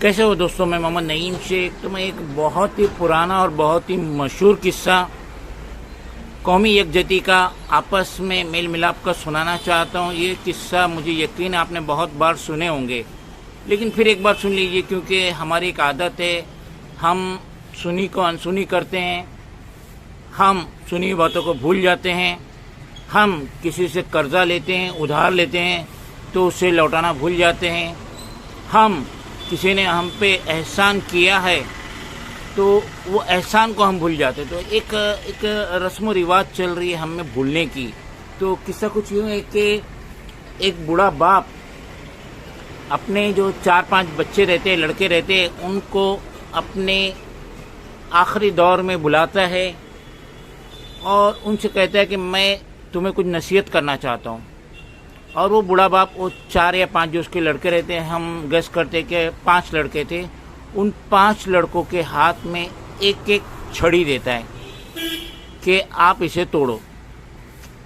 कैसे हो दोस्तों, मैं मोहम्मद नईम शेख। तो मैं एक बहुत ही पुराना और बहुत ही मशहूर किस्सा कौमी यकजहती का, आपस में मेल मिलाप का सुनाना चाहता हूँ। ये किस्सा मुझे यकीन आपने बहुत बार सुने होंगे, लेकिन फिर एक बार सुन लीजिए, क्योंकि हमारी एक आदत है, हम सुनी को अनसुनी करते हैं, हम सुनी हुई बातों को भूल जाते हैं, हम किसी से कर्जा लेते हैं, उधार लेते हैं तो उसे लौटाना भूल जाते हैं, हम किसी ने हम पे एहसान किया है तो वो एहसान को हम भूल जाते। तो एक रस्म रिवाज चल रही है हमें भूलने की। तो किस्सा कुछ यूँ है कि एक बूढ़ा बाप अपने जो 4-5 बच्चे रहते हैं, लड़के रहते हैं, उनको अपने आखिरी दौर में बुलाता है और उनसे कहता है कि मैं तुम्हें कुछ नसीहत करना चाहता हूँ। और वो बूढ़ा बाप, वो 4 या 5 जो उसके लड़के रहते हैं, हम गेस करते कि 5 लड़के थे, उन 5 लड़कों के हाथ में एक एक छड़ी देता है कि आप इसे तोड़ो।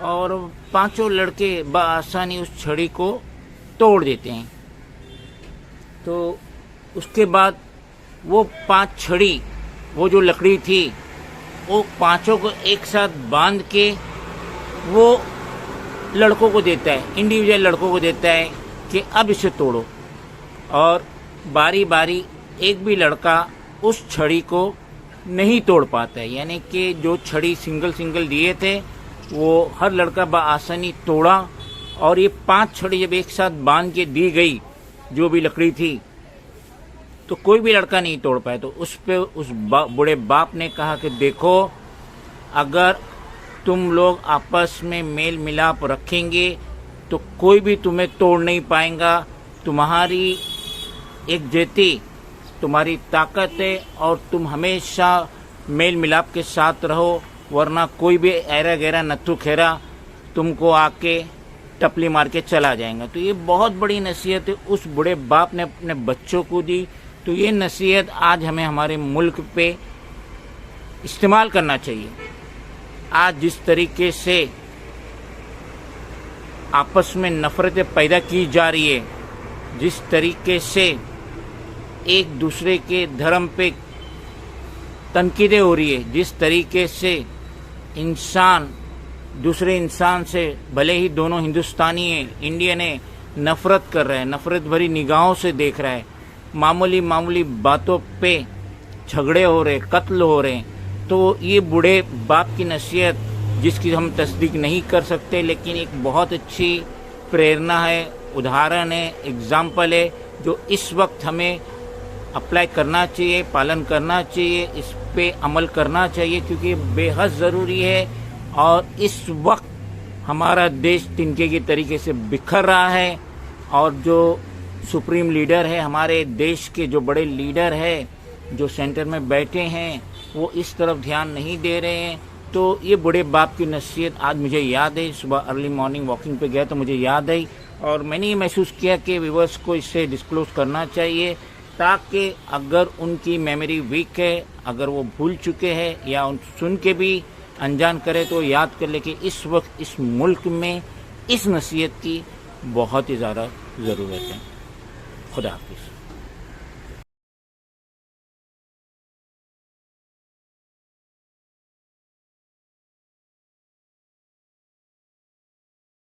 और 5 लड़के बआसानी उस छड़ी को तोड़ देते हैं। तो उसके बाद वो 5 छड़ी, वो जो लकड़ी थी, वो 5 को एक साथ बांध के वो लड़कों को देता है, इंडिविजुअल लड़कों को देता है कि अब इसे तोड़ो। और बारी बारी एक भी लड़का उस छड़ी को नहीं तोड़ पाता है, यानी कि जो छड़ी सिंगल सिंगल दिए थे वो हर लड़का बआसानी तोड़ा। और ये 5 छड़ी जब एक साथ बांध के दी गई, जो भी लकड़ी थी, तो कोई भी लड़का नहीं तोड़ पाया। तो उस पे उस बूढ़े बाप ने कहा कि देखो, अगर तुम लोग आपस में मेल मिलाप रखेंगे तो कोई भी तुम्हें तोड़ नहीं पाएगा। तुम्हारी एकजुटती तुम्हारी ताकत है और तुम हमेशा मेल मिलाप के साथ रहो, वरना कोई भी ऐरा गैरा नत्थु खेरा तुमको आके टपली मार के चला जाएगा। तो ये बहुत बड़ी नसीहत है उस बूढ़े बाप ने अपने बच्चों को दी। तो ये नसीहत आज हमें हमारे मुल्क पे इस्तेमाल करना चाहिए। आज जिस तरीके से आपस में नफरतें पैदा की जा रही है, जिस तरीके से एक दूसरे के धर्म पे तनकीदें हो रही है, जिस तरीके से इंसान दूसरे इंसान से, भले ही दोनों हिंदुस्तानी है, इंडियन है, नफरत कर रहा है, नफरत भरी निगाहों से देख रहा है, मामूली मामूली बातों पे झगड़े हो रहे, कत्ल हो रहे हैं। तो ये बूढ़े बाप की नसीहत, जिसकी हम तस्दीक नहीं कर सकते, लेकिन एक बहुत अच्छी प्रेरणा है, उदाहरण है, एग्जाम्पल है, जो इस वक्त हमें अप्लाई करना चाहिए, पालन करना चाहिए, इस पे अमल करना चाहिए, क्योंकि बेहद ज़रूरी है। और इस वक्त हमारा देश तिनके की तरीके से बिखर रहा है और जो सुप्रीम लीडर है, हमारे देश के जो बड़े लीडर है, जो सेंटर में बैठे हैं, वो इस तरफ ध्यान नहीं दे रहे हैं। तो ये बूढ़े बाप की नसीहत आज मुझे याद है। सुबह अर्ली मॉर्निंग वॉकिंग पे गया तो मुझे याद आई और मैंने ये महसूस किया कि व्यूअर्स को इससे डिस्क्लोज करना चाहिए, ताकि अगर उनकी मेमोरी वीक है, अगर वो भूल चुके हैं या उन सुन के भी अनजान करे, तो याद कर ले कि इस वक्त इस मुल्क में इस नसीहत की बहुत ही ज़्यादा ज़रूरत है। खुदा हाफिज़।